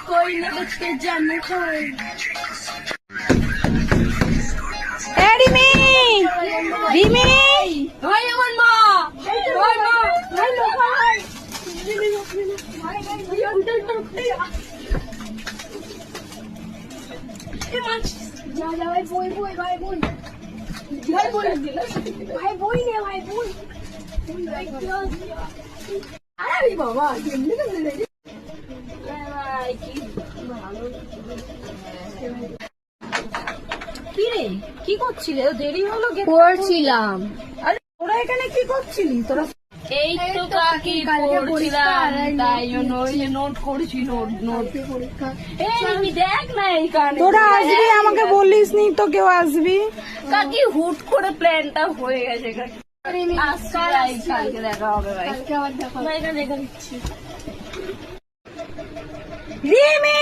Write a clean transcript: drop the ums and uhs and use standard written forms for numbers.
कोई ना कुछ के जाने कोई রিমি রিমি भाई अमन माँ भाई माँ भाई लो भाई जा जा भाई बोई बोई भाई बोई भाई बोई भाई बोई ने भाई बोई अरे बाबा কেমনে কেমনে ভাই কি ভালো কি রে কি করছিলি? দেরি হলো পড়ছিলাম আরে তোরা এখানে কি করছিলি তোরা? এই তো কাকি পড়ছিলাম তাই জন্য নোট করছি নোট নোট পরীক্ষা এই আমি দেখ না এই কানে তোরা আসবি আমাকে বলিস নি তো কেউ আসবি? কাকি হুট করে প্ল্যানটা হয়ে গেছে কাকি আজকে কালকে দেখা হবে ভাই কালকে আবার দেখা ভাই না দেখা দিচ্ছি রিমি